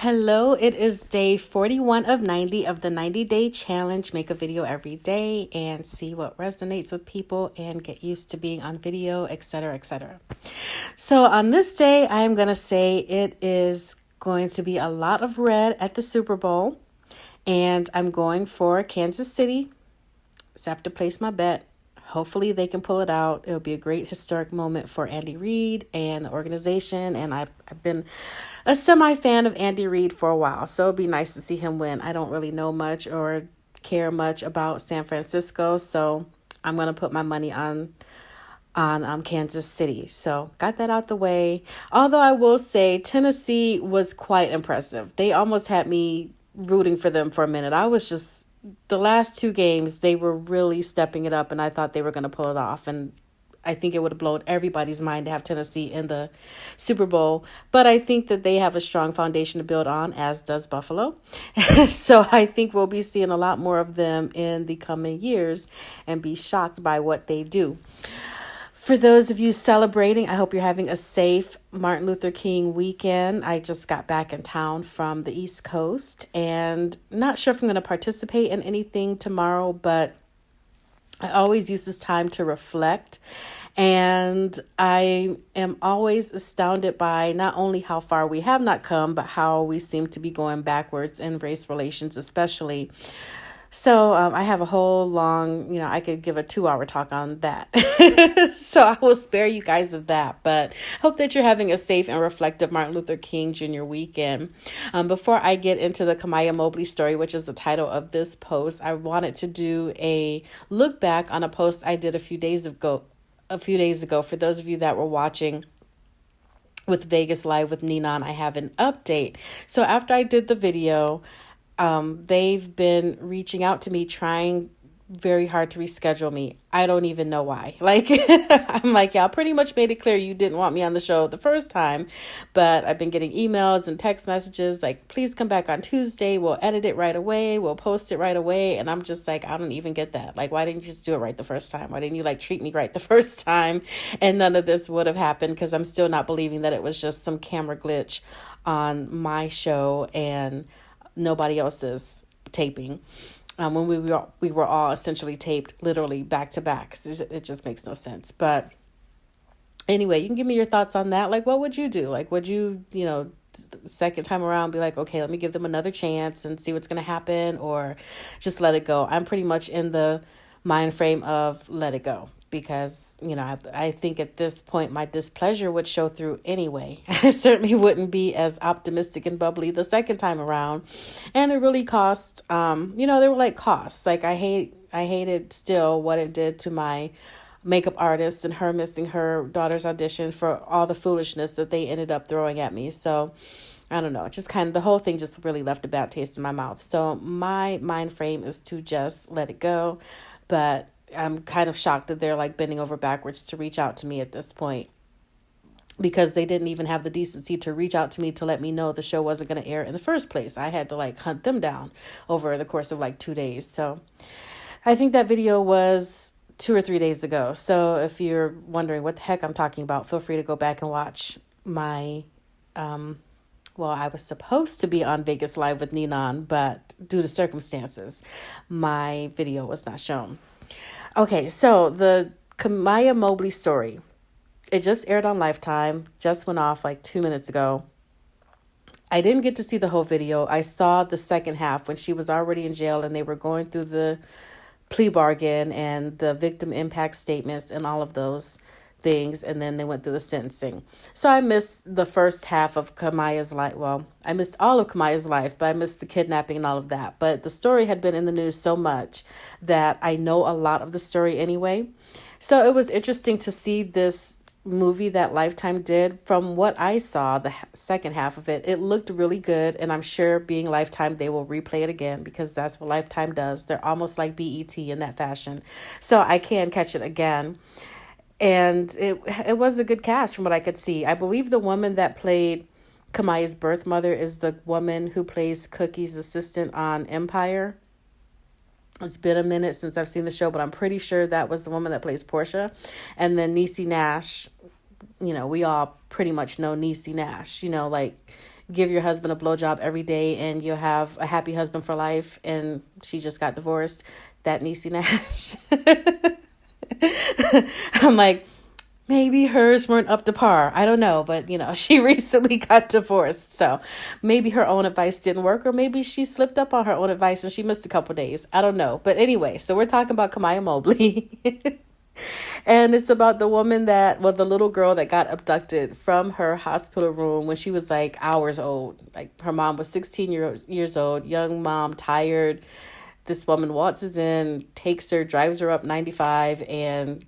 Hello, it is day 41 of 90 of the 90-day challenge. Make a video every day and see what resonates with people and get used to being on video, etc., etc. So on this day, I am going to say it is going to be a lot of red at the Super Bowl, and I'm going for Kansas City. So I have to place my bet. Hopefully they can pull it out. It'll be a great historic moment for Andy Reid and the organization. And I've been a semi-fan of Andy Reid for a while, so it'd be nice to see him win. I don't really know much or care much about San Francisco, so I'm going to put my money on Kansas City. So got that out the way. Although I will say Tennessee was quite impressive. They almost had me rooting for them for a minute. The last two games, they were really stepping it up, and I thought they were going to pull it off. And I think it would have blown everybody's mind to have Tennessee in the Super Bowl. But I think that they have a strong foundation to build on, as does Buffalo. So I think we'll be seeing a lot more of them in the coming years and be shocked by what they do. For those of you celebrating, I hope you're having a safe Martin Luther King weekend. I just got back in town from the East Coast and not sure if I'm going to participate in anything tomorrow, but I always use this time to reflect. And I am always astounded by not only how far we have not come, but how we seem to be going backwards in race relations, especially. So I have a whole long, I could give a 2-hour talk on that. So I will spare you guys of that, but hope that you're having a safe and reflective Martin Luther King Jr. weekend. Before I get into the Kamiyah Mobley story, which is the title of this post, I wanted to do a look back on a post I did a few days ago. For those of you that were watching with Vegas Live with Ninon, I have an update. So after I did the video, they've been reaching out to me, trying very hard to reschedule me. I don't even know why. I'm like, y'all pretty much made it clear you didn't want me on the show the first time, but I've been getting emails and text messages like, please come back on Tuesday. We'll edit it right away. We'll post it right away. And I'm just like, I don't even get that. Like, why didn't you just do it right the first time? Why didn't you treat me right the first time? And none of this would have happened, because I'm still not believing that it was just some camera glitch on my show and nobody else's taping, when we were all essentially taped literally back to back. It just makes no sense. But anyway, you can give me your thoughts on that. What would you do? Would you, second time around be like, okay, let me give them another chance and see what's going to happen, or just let it go? I'm pretty much in the mind frame of let it go, because, I think at this point my displeasure would show through anyway. I certainly wouldn't be as optimistic and bubbly the second time around. And it really cost, they were costs. I hated still what it did to my makeup artist and her missing her daughter's audition for all the foolishness that they ended up throwing at me. So I don't know, just the whole thing just really left a bad taste in my mouth. So my mind frame is to just let it go. But I'm kind of shocked that they're bending over backwards to reach out to me at this point, because they didn't even have the decency to reach out to me to let me know the show wasn't going to air in the first place. I had to hunt them down over the course of 2 days. So I think that video was 2 or 3 days ago. So if you're wondering what the heck I'm talking about, feel free to go back and watch my, I was supposed to be on Vegas Live with Ninon, but due to circumstances, my video was not shown. Okay, so the Kamiyah Mobley story, it just aired on Lifetime, just went off 2 minutes ago. I didn't get to see the whole video. I saw the second half when she was already in jail and they were going through the plea bargain and the victim impact statements and all of those things, and then they went through the sentencing. So I missed the first half of Kamiyah's life. Well, I missed all of Kamiyah's life, but I missed the kidnapping and all of that. But the story had been in the news so much that I know a lot of the story anyway. So it was interesting to see this movie that Lifetime did. From what I saw, the second half of it, it looked really good, and I'm sure, being Lifetime, they will replay it again, because that's what Lifetime does. They're almost like BET in that fashion. So I can catch it again. And it was a good cast from what I could see. I believe the woman that played Kamiyah's birth mother is the woman who plays Cookie's assistant on Empire. It's been a minute since I've seen the show, but I'm pretty sure that was the woman that plays Portia. And then Niecy Nash, we all pretty much know Niecy Nash, give your husband a blowjob every day and you'll have a happy husband for life, and she just got divorced. That Niecy Nash. I'm like, maybe hers weren't up to par. I don't know, but she recently got divorced. So maybe her own advice didn't work, or maybe she slipped up on her own advice and she missed a couple days. I don't know. But anyway, so we're talking about Kamiyah Mobley. And it's about the the little girl that got abducted from her hospital room when she was like hours old. Like her mom was 16 years old, young mom, tired. This woman waltzes in, takes her, drives her up 95, and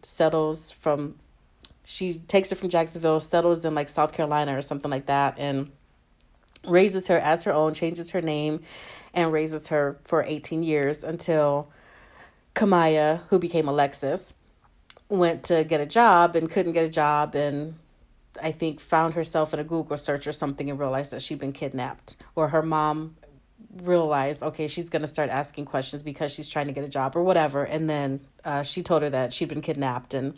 she takes her from Jacksonville, settles in like South Carolina or something like that, and raises her as her own, changes her name, and raises her for 18 years until Kamiyah, who became Alexis, went to get a job and couldn't get a job, and I think found herself in a Google search or something and realized that she'd been kidnapped. Or her mom realized, okay, she's going to start asking questions because she's trying to get a job or whatever. And then she told her that she'd been kidnapped, and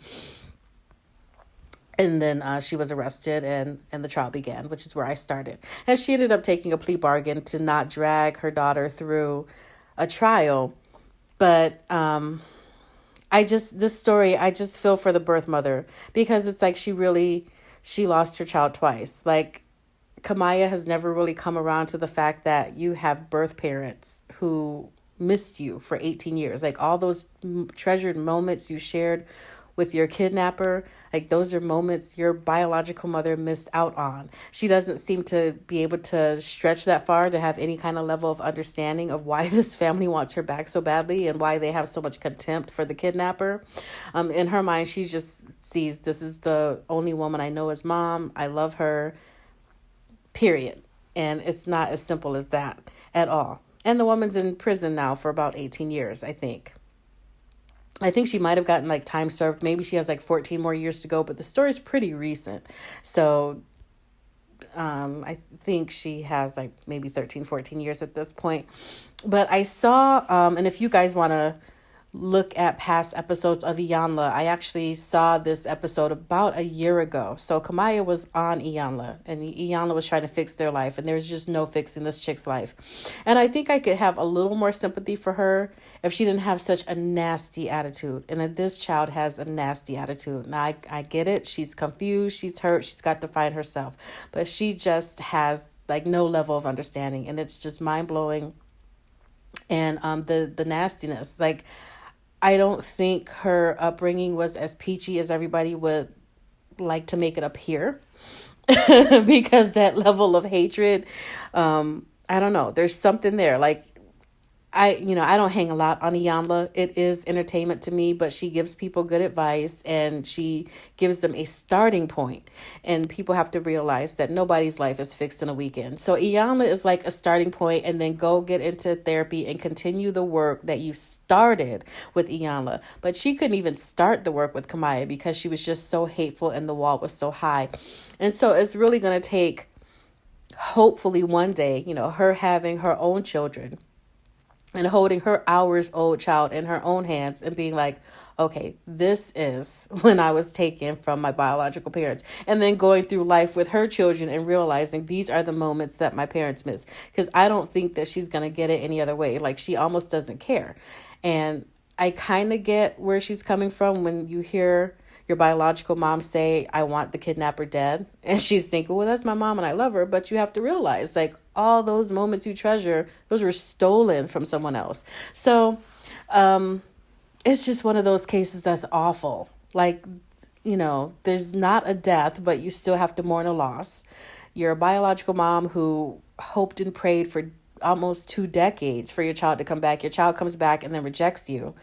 then she was arrested, and the trial began, which is where I started. And she ended up taking a plea bargain to not drag her daughter through a trial. But this story, I just feel for the birth mother, because it's like she lost her child twice. Like, Kamiyah has never really come around to the fact that you have birth parents who missed you for 18 years. Like, all those treasured moments you shared with your kidnapper, like, those are moments your biological mother missed out on. She doesn't seem to be able to stretch that far to have any kind of level of understanding of why this family wants her back so badly and why they have so much contempt for the kidnapper. In her mind, she just sees, this is the only woman I know as mom. I love her, period. And it's not as simple as that at all. And the woman's in prison now for about 18 years, I think. I think she might have gotten like time served. Maybe she has like 14 more years to go, but the story's pretty recent. So I think she has like maybe 13, 14 years at this point. But I saw, and if you guys want to look at past episodes of Iyanla, I actually saw this episode about a year ago. So Kamiyah was on Iyanla, and Iyanla was trying to fix their life, and there's just no fixing this chick's life. And I think I could have a little more sympathy for her if she didn't have such a nasty attitude. And this child has a nasty attitude. Now, I get it. She's confused. She's hurt. She's got to find herself. But she just has like no level of understanding, and it's just mind-blowing. And the nastiness, like, I don't think her upbringing was as peachy as everybody would like to make it appear, because that level of hatred, I don't know, there's something there. Like, I don't hang a lot on Iyanla. It is entertainment to me, but she gives people good advice and she gives them a starting point. And people have to realize that nobody's life is fixed in a weekend. So Iyanla is like a starting point, and then go get into therapy and continue the work that you started with Iyanla. But she couldn't even start the work with Kamiyah because she was just so hateful and the wall was so high. And so it's really going to take, hopefully one day, her having her own children and holding her hours-old child in her own hands and being like, okay, this is when I was taken from my biological parents. And then going through life with her children and realizing these are the moments that my parents miss. Because I don't think that she's going to get it any other way. Like, she almost doesn't care. And I kind of get where she's coming from when you hear your biological mom say, I want the kidnapper dead. And she's thinking, well, that's my mom and I love her. But you have to realize, like, all those moments you treasure, those were stolen from someone else. So it's just one of those cases that's awful. Like, there's not a death, but you still have to mourn a loss. You're a biological mom who hoped and prayed for almost 2 decades for your child to come back. Your child comes back and then rejects you.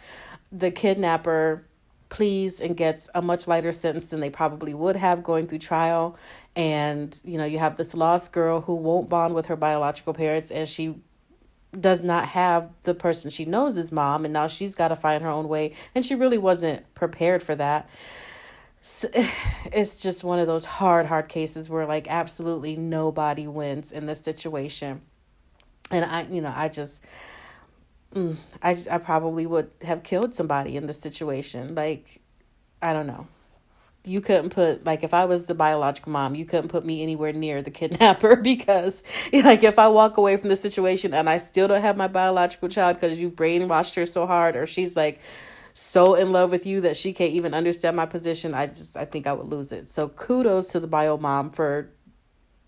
The kidnapper pleads and gets a much lighter sentence than they probably would have going through trial. And, you have this lost girl who won't bond with her biological parents, and she does not have the person she knows as mom, and now she's got to find her own way. And she really wasn't prepared for that. So it's just one of those hard cases where, like, absolutely nobody wins in this situation. And I probably would have killed somebody in this situation. Like, I don't know. you couldn't put, like, if I was the biological mom, you couldn't put me anywhere near the kidnapper because, like, if I walk away from the situation and I still don't have my biological child because you brainwashed her so hard, or she's like so in love with you that she can't even understand my position, I think I would lose it. So kudos to the bio mom for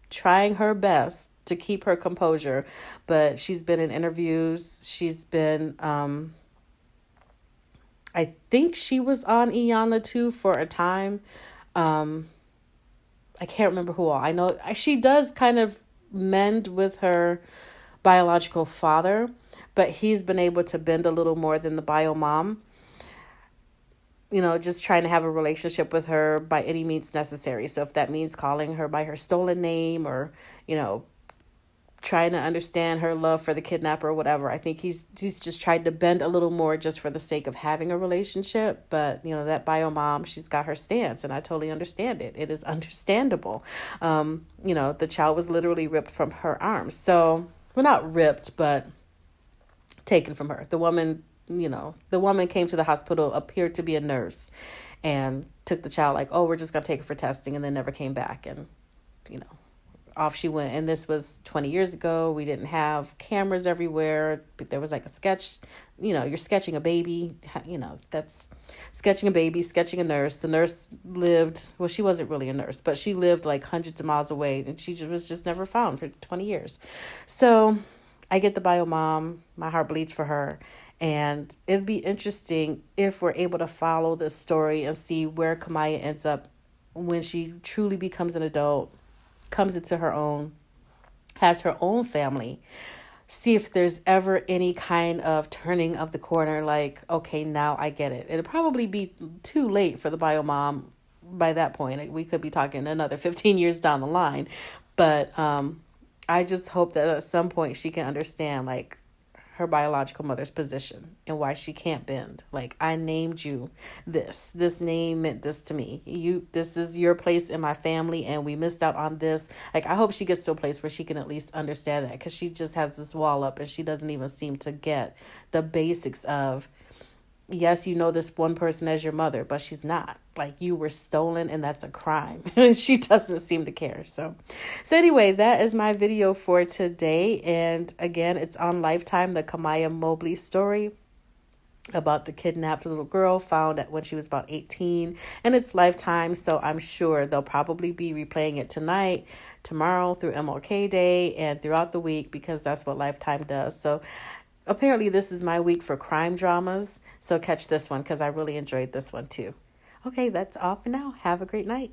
trying her best to keep her composure. But she's been in interviews. She's been, I think she was on Iyanla too for a time. I can't remember who all. I know she does kind of mend with her biological father, but he's been able to bend a little more than the bio mom. You know, just trying to have a relationship with her by any means necessary. So if that means calling her by her stolen name, or, you know, trying to understand her love for the kidnapper or whatever, I think he's just tried to bend a little more just for the sake of having a relationship. But, you know, that bio mom, she's got her stance, and I totally understand it. It is understandable. You know, the child was literally ripped from her arms. So, well, not ripped, but taken from her. The woman came to the hospital, appeared to be a nurse, and took the child like, oh, we're just going to take her for testing, and then never came back. And, you know, off she went. And this was 20 years ago. We didn't have cameras everywhere. But there was like a sketch, you know, you're sketching a baby, you know, that's sketching a baby, sketching a nurse. The nurse lived, well, she wasn't really a nurse, but she lived like hundreds of miles away, and she was just never found for 20 years. So I get the bio mom. My heart bleeds for her. And it'd be interesting if we're able to follow this story and see where Kamiyah ends up when she truly becomes an adult, comes into her own, has her own family. See if there's ever any kind of turning of the corner, like, okay, now I get it. It'll probably be too late for the bio mom by that point. We could be talking another 15 years down the line. But I just hope that at some point she can understand, like, her biological mother's position and why she can't bend. Like, I named you this. This name meant this to me. This is your place in my family, and we missed out on this. Like, I hope she gets to a place where she can at least understand that, because she just has this wall up and she doesn't even seem to get the basics of, yes, you know this one person as your mother, but she's not. Like, you were stolen, and that's a crime. She doesn't seem to care. So anyway, that is my video for today. And again, it's on Lifetime, the Kamiyah Mobley story about the kidnapped little girl found when she was about 18. And it's Lifetime, so I'm sure they'll probably be replaying it tonight, tomorrow, through MLK Day, and throughout the week, because that's what Lifetime does. So apparently this is my week for crime dramas. So catch this one, because I really enjoyed this one too. Okay, that's all for now. Have a great night.